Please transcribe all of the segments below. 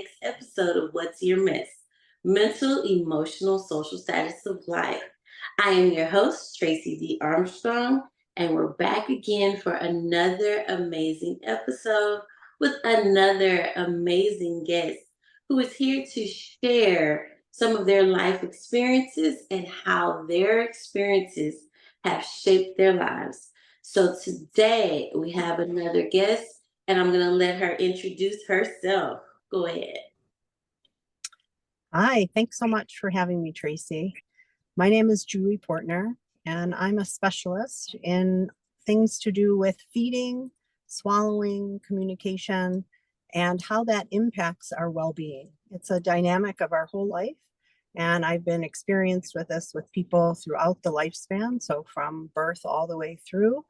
next episode of What's Your Mess? Mental, Emotional, Social Status of Life. I am your host, Tracey D Armstrong, and we're back again for another amazing episode with another amazing guest who is here to share some of their life experiences and how their experiences have shaped their lives. So today we have another guest, and I'm going to let her introduce herself. Go ahead. Hi, thanks so much for having me, Tracey. My name is Julee Portner, and I'm a specialist in things to do with feeding, swallowing, communication, and how that impacts our well-being. It's a dynamic of our whole life, and I've been experienced with this with people throughout the lifespan, so from birth all the way through,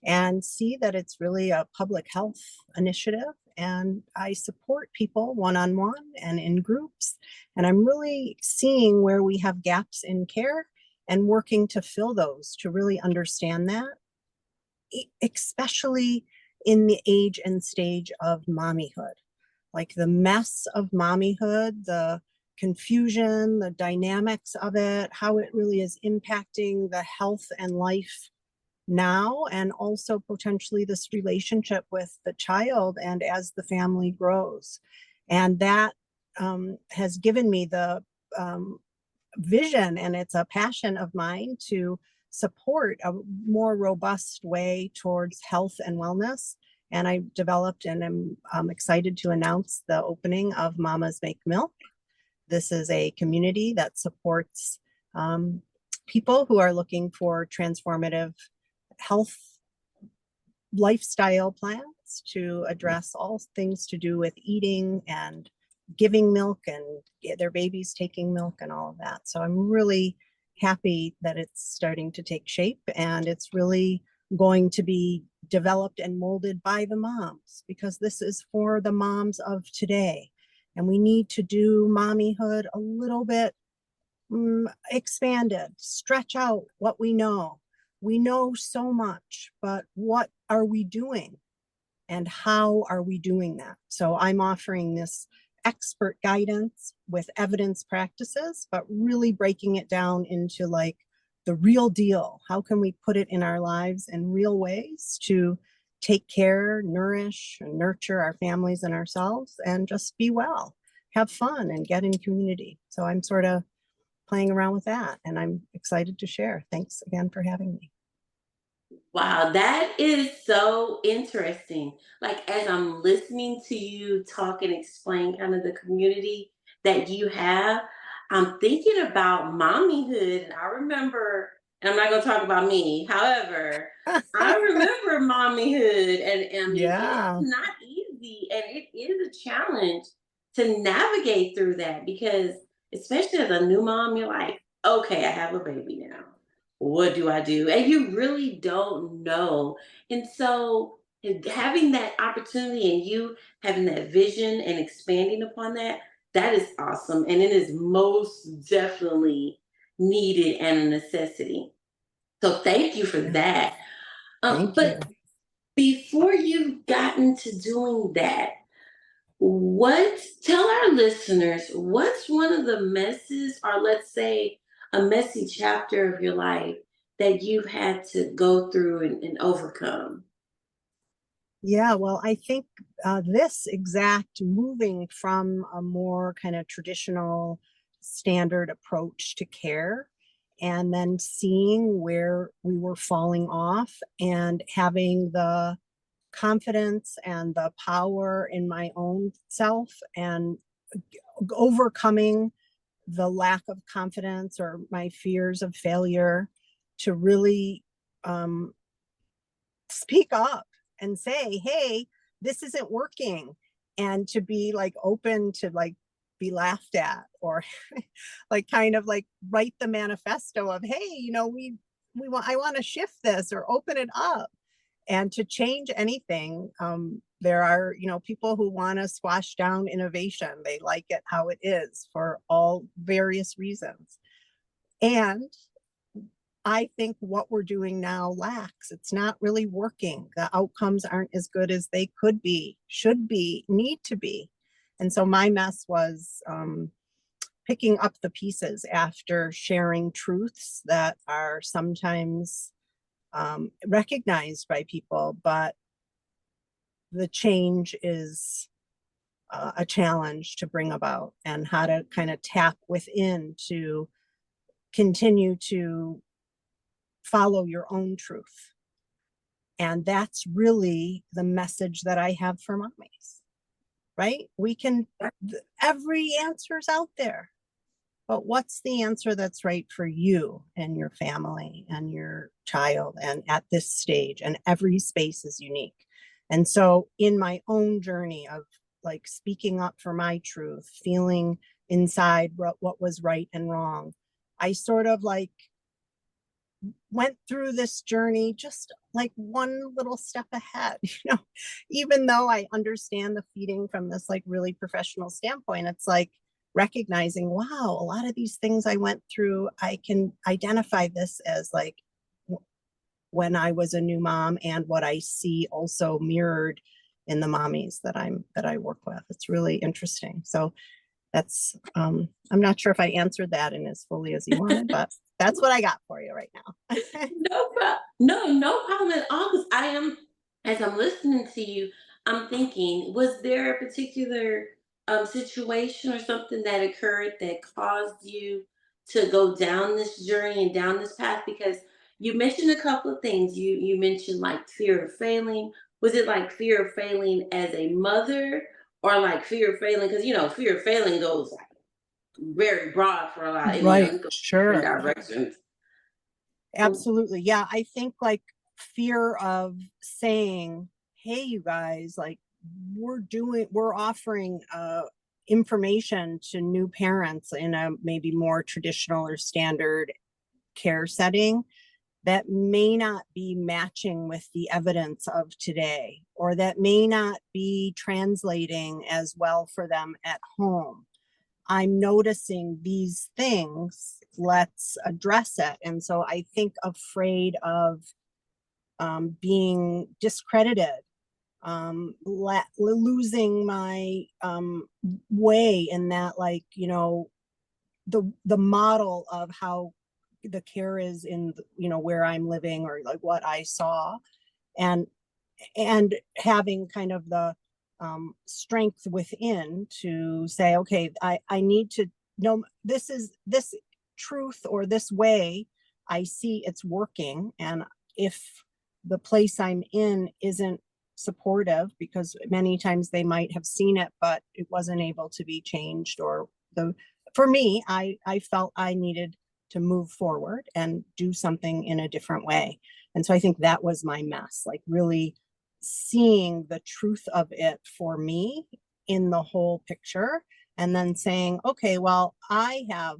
and see that it's really a public health initiative. And I support people one-on-one and in groups. And I'm really seeing where we have gaps in care and working to fill those, to really understand that, especially in the age and stage of mommyhood. Like the mess of mommyhood, the confusion, the dynamics of it, how it really is impacting the health and life now, and also potentially this relationship with the child and as the family grows. And that has given me the vision, and it's a passion of mine to support a more robust way towards health and wellness. And I developed and am excited to announce the opening of Mamas Make Milk. This is a community that supports people who are looking for transformative health lifestyle plans to address all things to do with eating and giving milk and their babies taking milk and all of that. So I'm really happy that it's starting to take shape, and it's really going to be developed and molded by the moms, because this is for the moms of today. And we need to do mommyhood a little bit expanded, stretch out what we know. We know so much, but what are we doing? And how are we doing that? So I'm offering this expert guidance with evidence practices, but really breaking it down into like the real deal. How can we put it in our lives in real ways to take care, nourish, and nurture our families and ourselves, and just be well, have fun, and get in community. So I'm sort of playing around with that, and I'm excited to share. Thanks again for having me. Wow, that is so interesting. Like, as I'm listening to you talk and explain kind of the community that you have, I'm thinking about mommyhood. And I remember, and I'm not going to talk about me. However, I remember mommyhood. And I mean, it's Yeah. not easy. And it is a challenge to navigate through that because, especially as a new mom, you're like, okay, I have a baby now, what do I do? And you really don't know. And so having that opportunity and you having that vision and expanding upon that, that is awesome. And it is most definitely needed and a necessity. So thank you for Yeah. that. Thank you. But before you've gotten to doing that, what tell our listeners what's one of the messes, or let's say a messy chapter of your life that you've had to go through and overcome? Yeah, well, I think this exact moving from a more kind of traditional standard approach to care, and then seeing where we were falling off, and having the confidence and the power in my own self, and overcoming the lack of confidence or my fears of failure, to really um, speak up and say, hey, this isn't working. And to be like open to like be laughed at, or like kind of like write the manifesto of, hey, we want, I want to shift this or open it up. And to change anything, there are, people who want to squash down innovation. They like it how it is for all various reasons. And I think what we're doing now lacks. It's not really working. The outcomes aren't as good as they could be, should be, need to be. And so my mess was picking up the pieces after sharing truths that are sometimes recognized by people, but the change is a challenge to bring about, and how to kind of tap within to continue to follow your own truth. And that's really the message that I have for mommies, right? We can, every answer's out there, but what's the answer that's right for you and your family and your child, and at this stage? And every space is unique. And so in my own journey of like speaking up for my truth, feeling inside what was right and wrong, I sort of like went through this journey just like one little step ahead, even though I understand the feeding from this like really professional standpoint. It's like recognizing, wow, a lot of these things I went through, I can identify this as like when I was a new mom, and what I see also mirrored in the mommies that I work with. It's really interesting. So that's I'm not sure if I answered that in as fully as you wanted, but that's what I got for you right now. No problem at all. Because I am, as I'm listening to you, I'm thinking, was there a particular situation or something that occurred that caused you to go down this journey and down this path? Because you mentioned a couple of things. You mentioned like fear of failing. Was it like fear of failing as a mother, or like fear of failing? Because fear of failing goes like very broad for a lot. I mean, Right, it goes different sure. directions. Absolutely. Yeah, I think like fear of saying, hey, you guys, like we're offering information to new parents in a maybe more traditional or standard care setting that may not be matching with the evidence of today, or that may not be translating as well for them at home. I'm noticing these things, let's address it. And so I think afraid of being discredited, losing my way in that, like, the model of how the care is in, where I'm living, or like what I saw, and having kind of the strength within to say, okay, I need to know this truth, or this way I see it's working. And if the place I'm in isn't supportive, because many times they might have seen it, but it wasn't able to be changed, or for me, I felt I needed to move forward and do something in a different way. And so I think that was my mess, like really seeing the truth of it for me in the whole picture, and then saying, okay, well, I have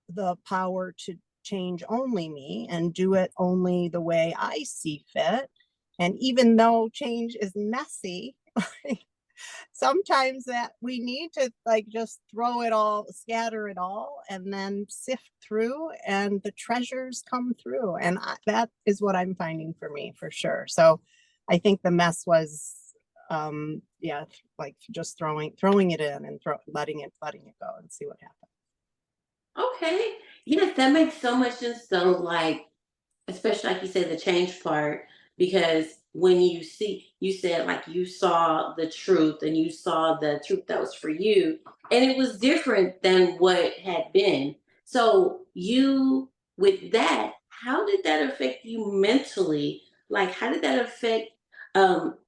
the power to change only me and do it only the way I see fit. And even though change is messy, sometimes that we need to like just throw it all, scatter it all, and then sift through, and the treasures come through. And that is what I'm finding for me, for sure. So I think the mess was yeah, like just throwing it in, and letting it go and see what happens. Okay. Yes, that makes so much sense though. Like, especially like you said, the change part, because when you said like you saw the truth, and you saw the truth that was for you, and it was different than what had been. So you, with that, how did that affect you mentally? Like, how did that affect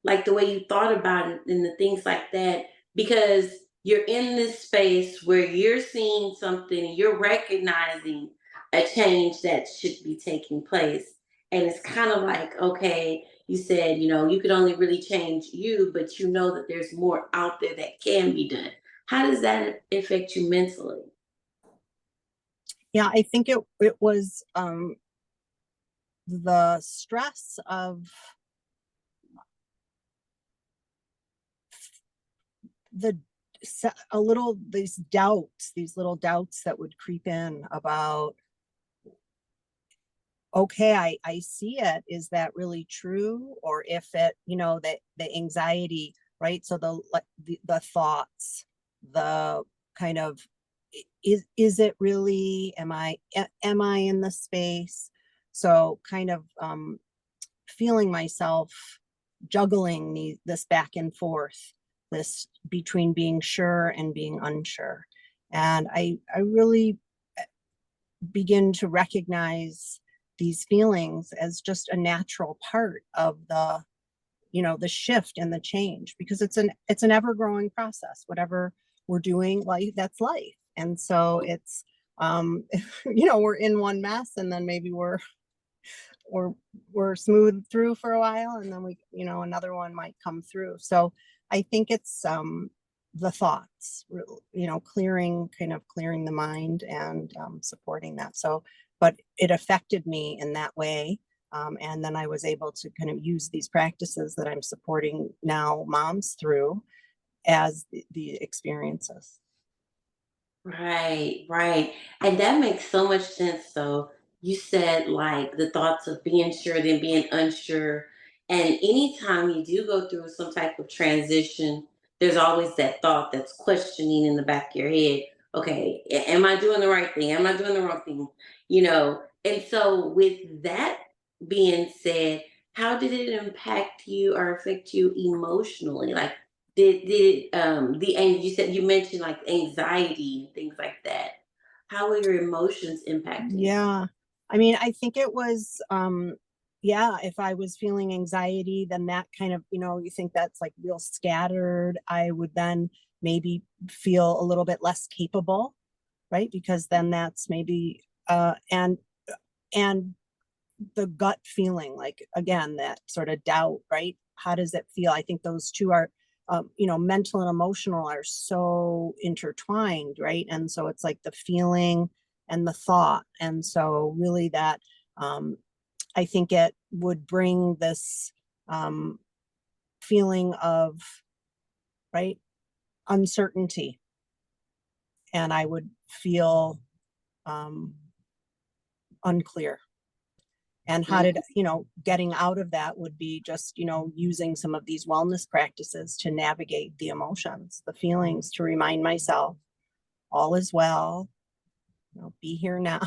like the way you thought about it and the things like that? Because you're in this space where you're seeing something, you're recognizing a change that should be taking place. And it's kind of like, okay, you said, you could only really change you, but you know that there's more out there that can be done. How does that affect you mentally? Yeah, I think it was the stress of the a little, these little doubts that would creep in about, okay, I see it, is that really true? Or if it, that the anxiety right? So the thoughts, the kind of, is it really, am I in the space? So kind of feeling myself juggling this back and forth, this between being sure and being unsure. And I really begin to recognize these feelings as just a natural part of the shift and the change, because it's an ever growing process. Whatever we're doing, life, that's life. And so it's we're in one mess, and then maybe we're we're smooth through for a while, and then another one might come through. So I think it's the thoughts, clearing the mind, and supporting that. So but it affected me in that way. And then I was able to kind of use these practices that I'm supporting now moms through as the experiences. Right, right. And that makes so much sense. So you said like the thoughts of being sure then being unsure. And anytime you do go through some type of transition, there's always that thought that's questioning in the back of your head. Okay, am I doing the right thing? Am I doing the wrong thing? And so with that being said, how did it impact you or affect you emotionally? Like did the and you said you mentioned like anxiety and things like that. How were your emotions impacting? Yeah. I mean, I think it was, yeah, if I was feeling anxiety, then that kind of, you think that's like real scattered. I would then maybe feel a little bit less capable, right? Because then that's maybe, and the gut feeling, like, again, that sort of doubt, right? How does it feel? I think those two are, mental and emotional are so intertwined, right? And so it's like the feeling and the thought. And so really that, I think it would bring this feeling of, right, uncertainty. And I would feel um, unclear. And how did, getting out of that would be just, using some of these wellness practices to navigate the emotions, the feelings, to remind myself all is well, be here now.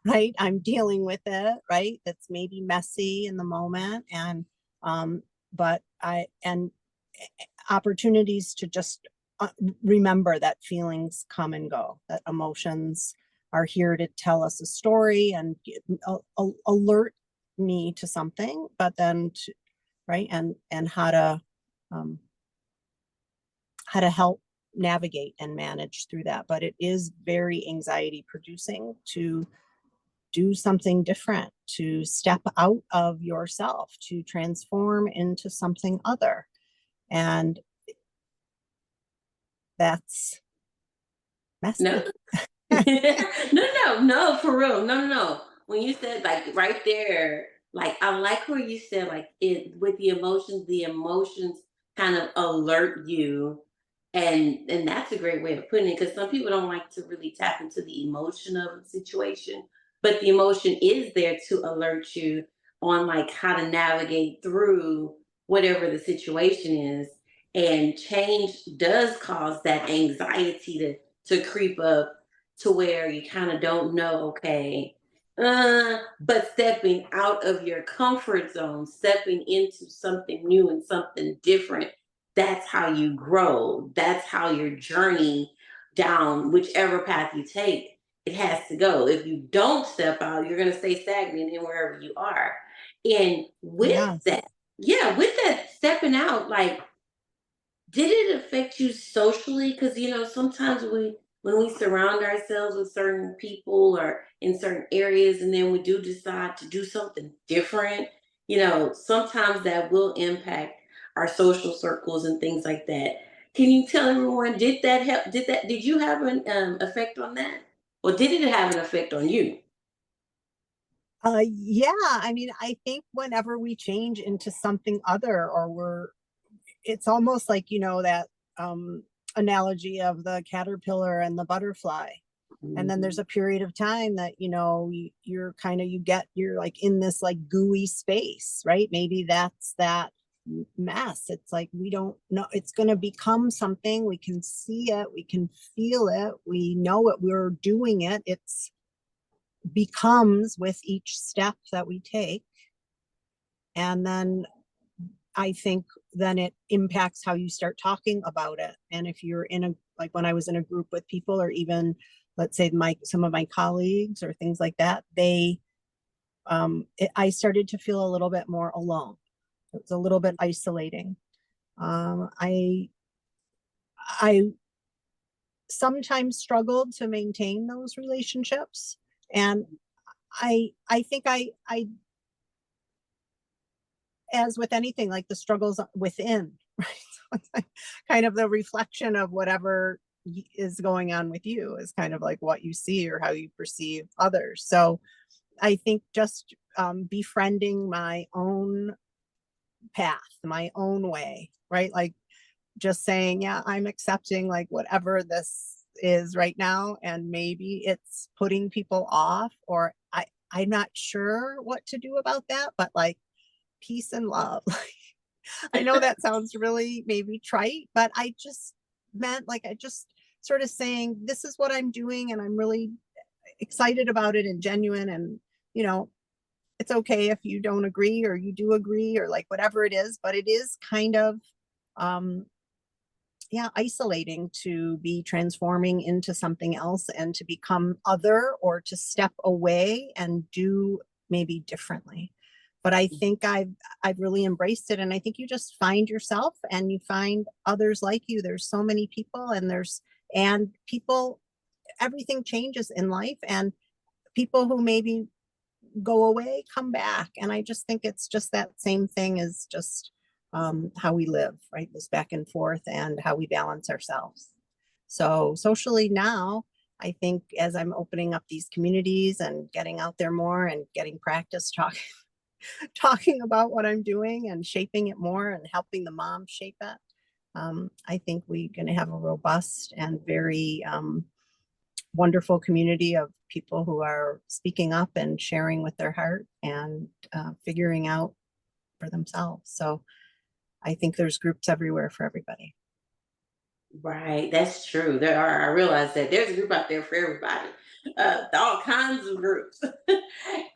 Right, I'm dealing with it, right? That's maybe messy in the moment, and but I and opportunities to just remember that feelings come and go, that emotions are here to tell us a story and alert me to something, but then right, and um, how to help navigate and manage through that. But it is very anxiety producing to do something different, to step out of yourself, to transform into something other. And that's No, messy. no, for real. No, no, no. When you said like right there, like I like where you said like it with the emotions kind of alert you. And that's a great way of putting it because some people don't like to really tap into the emotion of a situation, but the emotion is there to alert you on like how to navigate through whatever the situation is. And change does cause that anxiety to creep up to where you kind of don't know, okay, but stepping out of your comfort zone, stepping into something new and something different, that's how you grow. That's how your journey down whichever path you take, it has to go. If you don't step out, you're going to stay stagnant in wherever you are. And with Yes. that, yeah, with that stepping out, like did it affect you socially? Because sometimes when we surround ourselves with certain people or in certain areas, and then we do decide to do something different, sometimes that will impact our social circles and things like that. Can you tell everyone, did that help? Did you have an effect on that? Or did it have an effect on you? Yeah, I mean, I think whenever we change into something other, or it's almost like, that analogy of the caterpillar and the butterfly. And then there's Mhm. a period of time that, you're like in this like gooey space, right? Maybe that's that mess. It's like we don't know, it's going to become something. We can see it, we can feel it, we know it, we're doing it. It's becomes with each step that we take. And then I think then it impacts how you start talking about it. And if you're in a, like when I was in a group with people, or even let's say some of my colleagues or things like that, I started to feel a little bit more alone. It was a little bit isolating. I sometimes struggled to maintain those relationships, and I think I as with anything, like the struggles within, right? So it's like kind of the reflection of whatever is going on with you is kind of like what you see or how you perceive others. So I think just befriending my own path, my own way, right? Like just saying, yeah, I'm accepting like whatever this is right now, and maybe it's putting people off, or I'm not sure what to do about that, but like peace and love. I know that sounds really maybe trite, but I just meant like I just sort of saying this is what I'm doing, and I'm really excited about it and genuine, and you know, it's okay if you don't agree or you do agree or like whatever it is, but it is kind of um yeah, isolating to be transforming into something else and to become other, or to step away and do maybe differently. But I think I've really embraced it, and I think you just find yourself and you find others like you. There's so many people, and people, everything changes in life, and people who maybe go away come back, and I just think it's just that same thing as just how we live, right? This back and forth, and how we balance ourselves. So socially now, I think as I'm opening up these communities and getting out there more and getting practice talking about what I'm doing and shaping it more and helping the moms shape it, I think we're going to have a robust and very wonderful community of people who are speaking up and sharing with their heart, and figuring out for themselves. So I think there's groups everywhere for everybody. Right, that's true. There are. I realize that there's a group out there for everybody, all kinds of groups,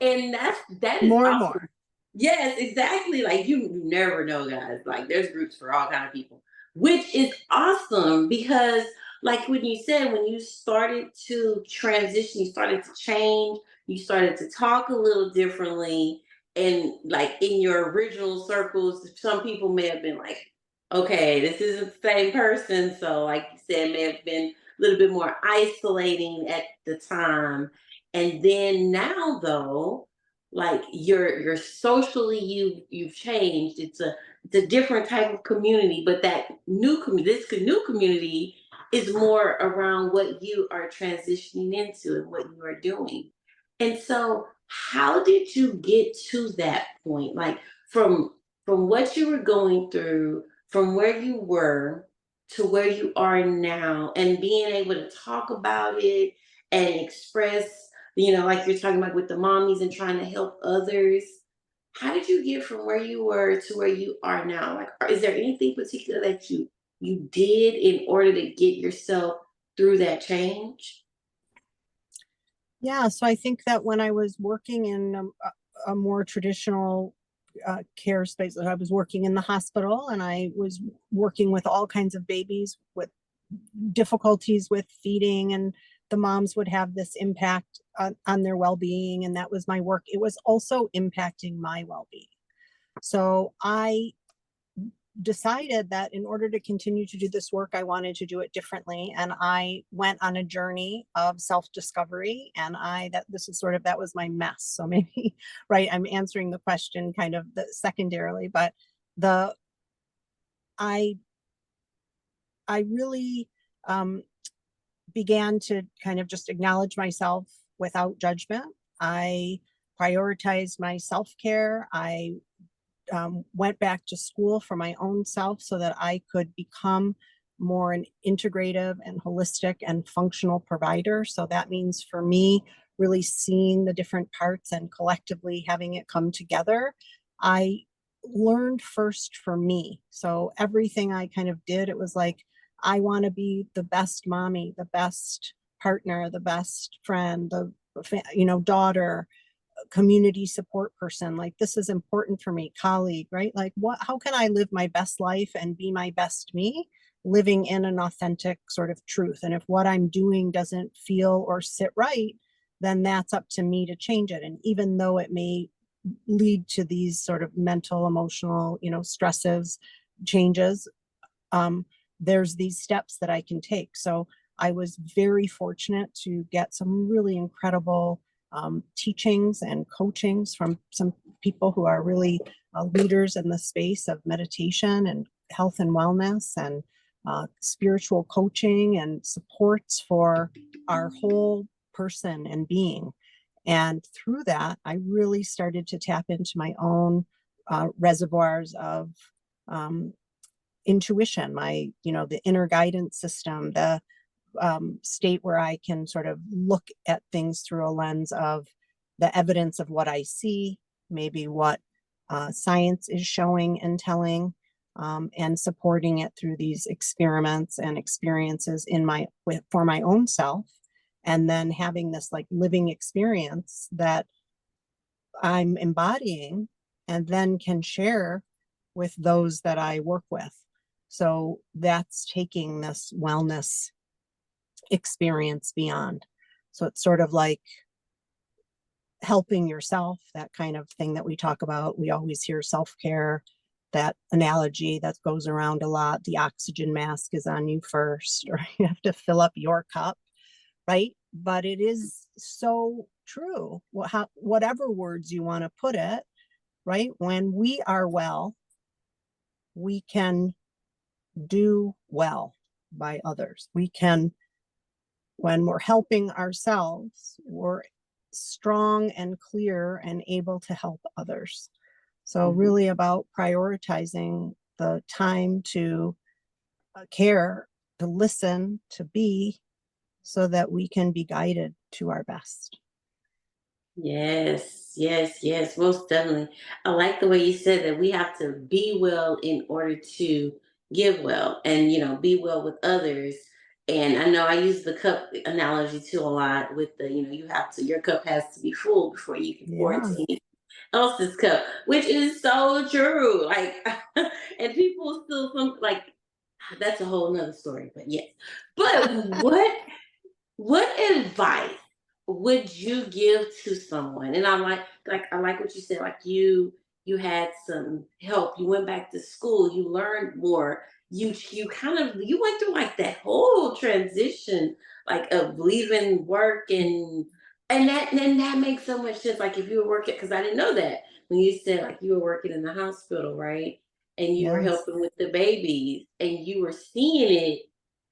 and that is More and awesome. more. Yes, exactly. Like you never know, guys. Like there's groups for all kind of people, which is awesome because, like when you said, when you started to transition, you started to change, you started to talk a little differently, and like in your original circles, some people may have been like, okay, this isn't the same person. So, like you said, may have been a little bit more isolating at the time. And then now though, like you're socially you've changed. It's a different type of community, but that new community is more around what you are transitioning into and what you are doing. And so how did you get to that point? Like from what you were going through, from where you were to where you are now, and being able to talk about it and express, like you're talking about with the mommies and trying to help others. How did you get from where you were to where you are now? Like, is there anything particular that you did in order to get yourself through that change? Yeah, so I think that when I was working in a more traditional care space, I was working in the hospital, and I was working with all kinds of babies with difficulties with feeding, and the moms would have this impact on their well-being, and that was my work. It was also impacting my well-being. So I decided that in order to continue to do this work, I wanted to do it differently. And I went on a journey of self-discovery. And this is sort of, that was my mess. So maybe, right, I'm answering the question kind of secondarily, but the, I, I really began to kind of just acknowledge myself without judgment. I prioritized my self-care. I went back to school for my own self so that I could become more an integrative and holistic and functional provider. So that means for me, really seeing the different parts and collectively having it come together. I learned first for me. So everything I kind of did, it was like, I want to be the best mommy, the best partner, the best friend, the, daughter, community support person. Like, this is important for me, colleague, right? Like, how can I live my best life and be my best me, living in an authentic sort of truth? And if what I'm doing doesn't feel or sit right, then that's up to me to change it. And even though it may lead to these sort of mental, emotional, stresses, changes, there's these steps that I can take. So I was very fortunate to get some really incredible teachings and coachings from some people who are really leaders in the space of meditation and health and wellness, and spiritual coaching and supports for our whole person and being. And through that, I really started to tap into my own reservoirs of intuition, the inner guidance system, the state where I can sort of look at things through a lens of the evidence of what I see, maybe what science is showing and telling, and supporting it through these experiments and experiences for my own self, and then having this like living experience that I'm embodying and then can share with those that I work with. So that's taking this wellness experience beyond. So it's sort of like helping yourself, that kind of thing that we talk about. We always hear self-care, that analogy that goes around a lot. The oxygen mask is on you first, or you have to fill up your cup, right? But it is so true. Whatever words you want to put it, right? When we are well, we can do well by others. When we're helping ourselves, we're strong and clear and able to help others. So really about prioritizing the time to care, to listen, to be, so that we can be guided to our best. Yes, yes, yes, most definitely. I like the way you said that we have to be well in order to give well and, be well with others. And I know I use the cup analogy too a lot with your cup has to be full before you can pour Yeah. into anyone else's cup, which is so true. Like, and people still, that's a whole nother story, but yes. But what advice would you give to someone? And I like what you said. Like you had some help. You went back to school. You learned more. You went through like that whole transition, like of leaving work and that makes so much sense. Like if you were working, because I didn't know that when you said like you were working in the hospital, right? And you were Yes. helping with the babies, and you were seeing it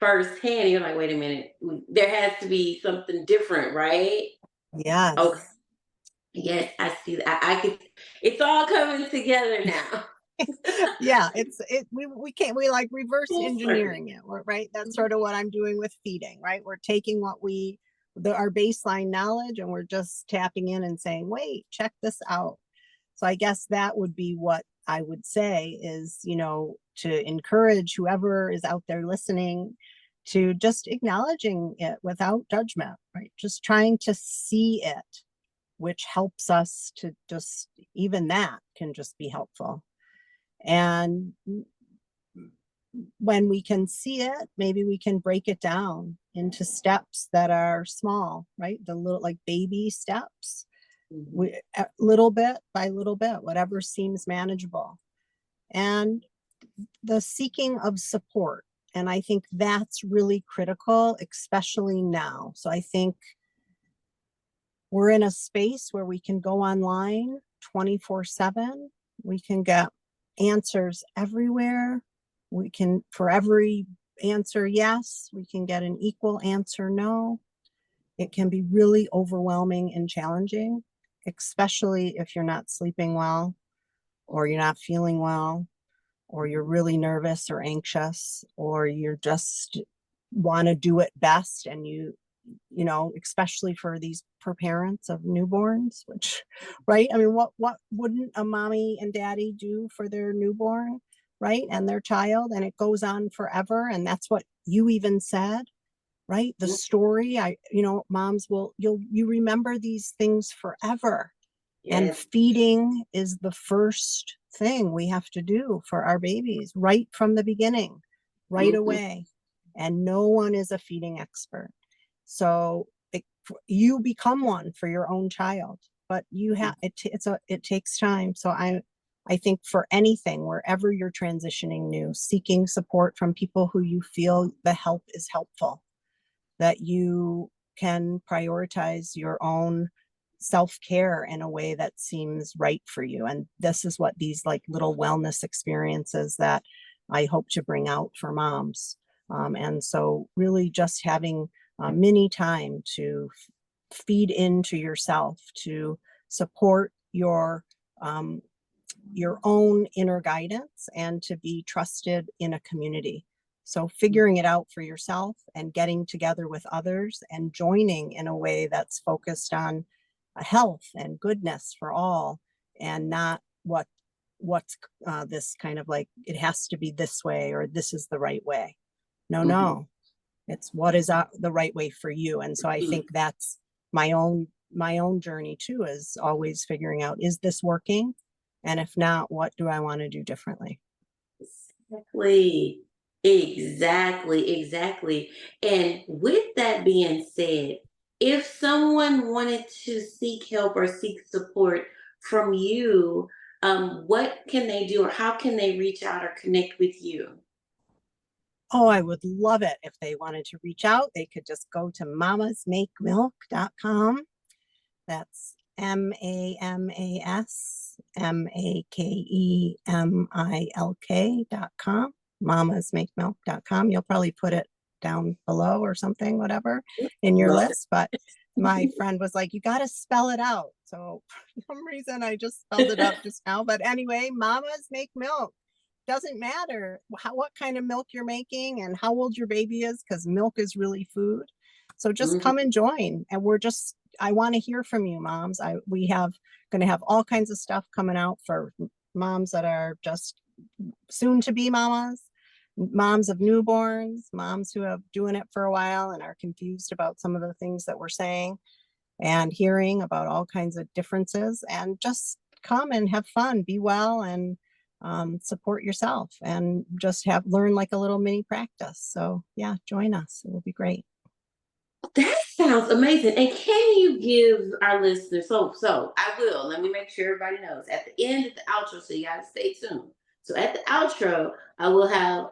firsthand. You're like, wait a minute, there has to be something different, right? Okay. Yes. Yes, I see that. I could. It's all coming together now. Yeah, we can't, we like reverse Full circle. engineering it, right? That's sort of what I'm doing with feeding, right? We're taking our baseline knowledge, and we're just tapping in and saying, wait, check this out. So I guess that would be what I would say is, to encourage whoever is out there listening to just acknowledging it without judgment, right? Just trying to see it, which helps us to just, even that can just be helpful. And when we can see it, maybe we can break it down into steps that are small, right? The little, like baby steps, Mhm. little bit by little bit, whatever seems manageable. And the seeking of support. And I think that's really critical, especially now. So I think we're in a space where we can go online 24/7. We can get answers everywhere. We can, for every answer yes, we can get an equal answer no. It can be really overwhelming and challenging, especially if you're not sleeping well, or you're not feeling well, or you're really nervous or anxious, or you're just want to do it best, and especially for parents of newborns, which, right? I mean, what wouldn't a mommy and daddy do for their newborn, right? And their child, and it goes on forever. And that's what you even said, right? The story, moms you remember these things forever. And Yes. feeding is the first thing we have to do for our babies right from the beginning, right Mhm. away. And no one is a feeding expert. So you become one for your own child, but it takes time. So I think for anything, wherever you're transitioning new, seeking support from people who you feel the help is helpful, that you can prioritize your own self-care in a way that seems right for you. And this is what these like little wellness experiences that I hope to bring out for moms. And so really just having mini time to feed into yourself, to support your own inner guidance, and to be trusted in a community. So figuring it out for yourself and getting together with others and joining in a way that's focused on health and goodness for all, and not what's this kind of like, it has to be this way or this is the right way. No, Mhm. no, it's what is the right way for you. And so I Mhm. think that's my own journey too, is always figuring out, is this working? And if not, what do I want to do differently? Exactly. Exactly. Exactly. And with that being said, if someone wanted to seek help or seek support from you, what can they do or how can they reach out or connect with you? Oh, I would love it if they wanted to reach out. They could just go to mamasmakemilk.com. That's mamasmakemilk.com. Mamasmakemilk.com. You'll probably put it down below or something, whatever, in your Love list. But my friend was like, you got to spell it out. So for some reason, I just spelled it out just now. But anyway, mamas make milk. Doesn't matter what kind of milk you're making and how old your baby is, because milk is really food. So just Mhm. come and join. And I want to hear from you, moms. We have going to have all kinds of stuff coming out for moms that are just soon to be mamas, moms of newborns, moms who have doing it for a while and are confused about some of the things that we're saying and hearing about all kinds of differences. And just come and have fun, be well, and support yourself, and just learn like a little mini practice. So yeah, join us. It will be great. That sounds amazing. And can you give our listeners, so I will, let me make sure everybody knows at the end of the outro, so you gotta stay tuned. So at the outro, I will have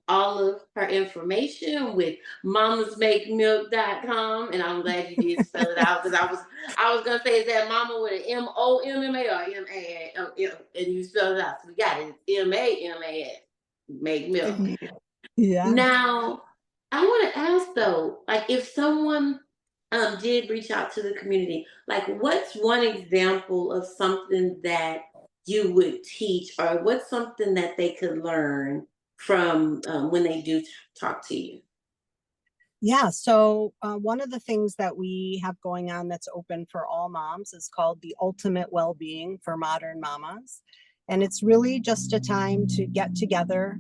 all of her information with mamasmakemilk.com. And I'm glad you did spell it out because I was gonna say, is that mama with an MOMMA or MAA? And you spelled it out. So we got it. It's MAMAS. Make milk. Yeah. Now, I want to ask though, like if someone did reach out to the community, like what's one example of something that you would teach, or what's something that they could learn from when they do talk to you? Yeah. So, one of the things that we have going on that's open for all moms is called the Ultimate Wellbeing for Modern Mamas. And it's really just a time to get together,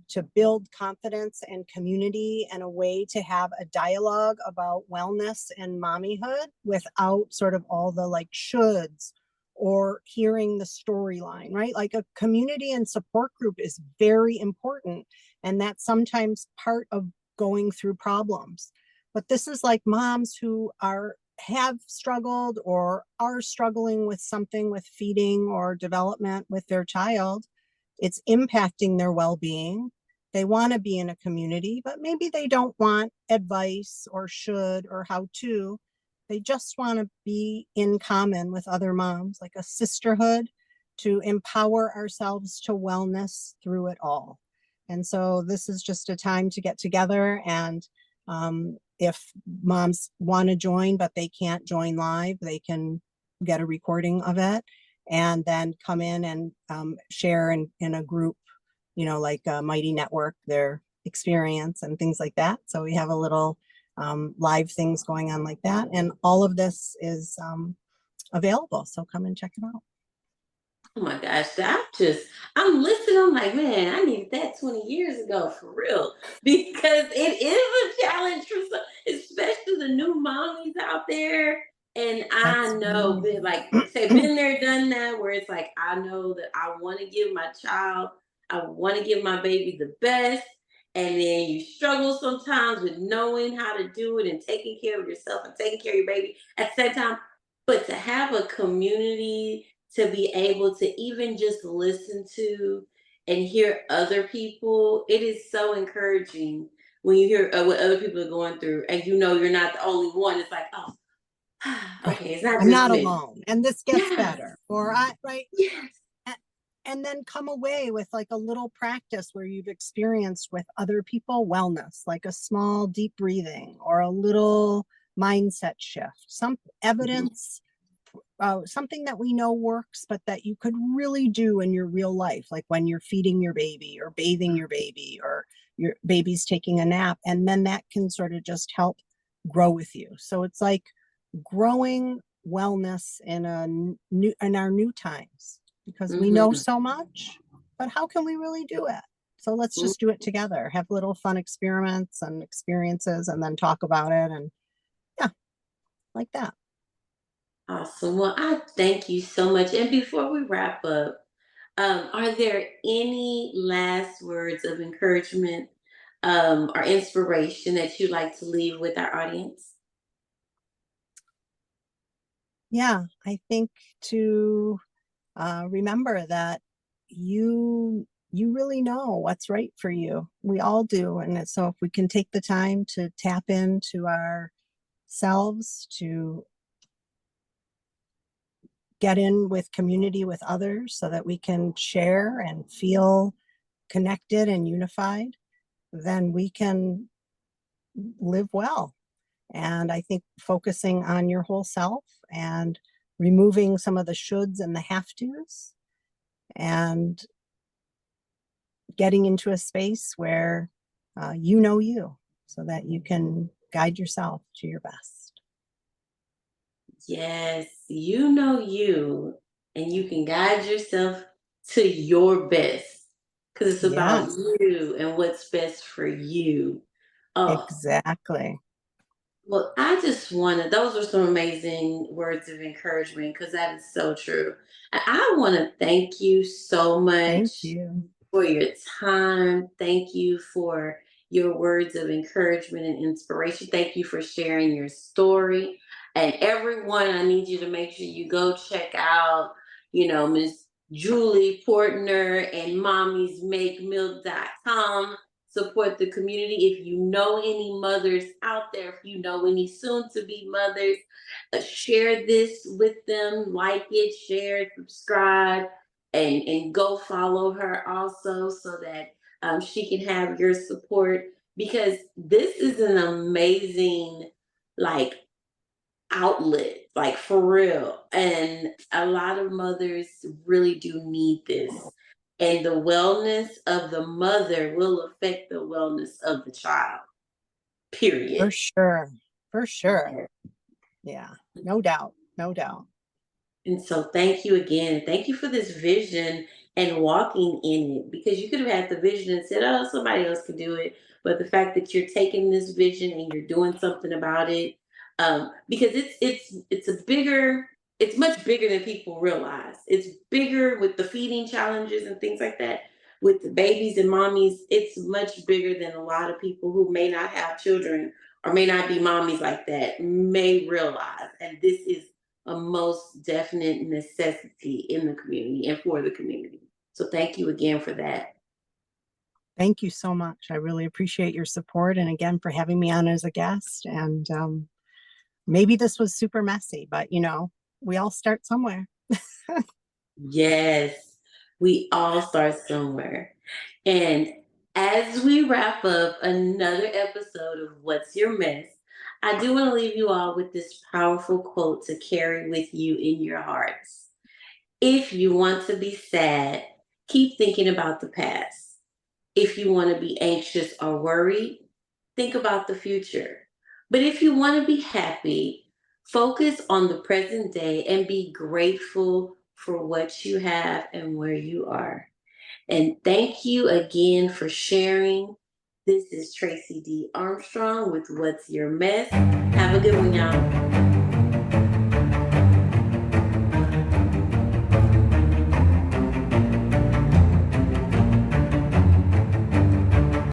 to build confidence and community, and a way to have a dialogue about wellness and mommyhood without sort of all the like shoulds or hearing the storyline, right? Like a community and support group is very important. And that's sometimes part of going through problems. But this is like moms who have struggled or are struggling with something with feeding or development with their child. It's impacting their well-being. They want to be in a community, but maybe they don't want advice or should or how to. They just want to be in common with other moms, like a sisterhood, to empower ourselves to wellness through it all. And so this is just a time to get together. And if moms want to join, but they can't join live, they can get a recording of it and then come in and share in a group, like a Mighty Network, their experience and things like that. So we have a little live things going on like that. And all of this is available. So come and check it out. Oh my gosh, I'm listening. I'm like, man, I needed that 20 years ago for real. Because it is a challenge for some, especially the new mommies out there. And I That's know, right. been there, done that, where it's like, I know that I want to give my child, I want to give my baby the best. And then you struggle sometimes with knowing how to do it and taking care of yourself and taking care of your baby at the same time. But to have a community to be able to even just listen to and hear other people, it is so encouraging when you hear what other people are going through and you know you're not the only one. It's like, oh, Right. okay, it's not I'm just not me. alone. And this gets Yes, better. Or I, right. yes. A- And then come away with like a little practice where you've experienced with other people wellness, like a small deep breathing or a little mindset shift, some Mhm. evidence, something that we know works, but that you could really do in your real life, like when you're feeding your baby or bathing your baby or your baby's taking a nap. And then that can sort of just help grow with you. So it's like growing wellness in in our new times, because we know Mhm. so much, but how can we really do it? So let's just do it together, have little fun experiments and experiences, and then talk about it. And yeah, like that. Awesome. Well, I thank you so much. And before we wrap up, are there any last words of encouragement or inspiration that you'd like to leave with our audience? Yeah, I think to remember that you really know what's right for you. We all do, and so if we can take the time to tap into ourselves, to get in with community with others, so that we can share and feel connected and unified, then we can live well. And I think focusing on your whole self and removing some of the shoulds and the have tos, and getting into a space where you know you, so that you can guide yourself to your best. Yes, you know you, and you can guide yourself to your best because it's about Yes, you and what's best for you. Oh, exactly. well, I just wanted, those were some amazing words of encouragement because that is so true. And I want to thank you so Thank much you. for your time. Thank you for your words of encouragement and inspiration. Thank you for sharing your story. And everyone, I need you to make sure you go check out, Miss Julee Portner and mommiesmakemilk.com. Support the community. If you know any mothers out there, if you know any soon to be mothers, share this with them, like it, share it, subscribe, and go follow her also so that she can have your support because this is an amazing like outlet, like for real. And a lot of mothers really do need this. And the wellness of the mother will affect the wellness of the child, For period. sure. For sure. Yeah, no doubt. No doubt. And so thank you again. Thank you for this vision and walking in it because you could have had the vision and said, oh, somebody else could do it. But the fact that you're taking this vision and you're doing something about it, because it's much bigger than people realize. It's bigger with the feeding challenges and things like that. With the babies and mommies, it's much bigger than a lot of people who may not have children or may not be mommies like that may realize. And this is a most definite necessity in the community and for the community. So thank you again for that. Thank you so much. I really appreciate your support, and again for having me on as a guest. And maybe this was super messy, but we all start somewhere. Yes, we all start somewhere. And as we wrap up another episode of What's Your Mess, I do want to leave you all with this powerful quote to carry with you in your hearts. If you want to be sad, keep thinking about the past. If you want to be anxious or worried, think about the future. But if you want to be happy, focus on the present day and be grateful for what you have and where you are. And thank you again for sharing. This is Tracey D Armstrong with What's Your Mess. Have a good one, y'all.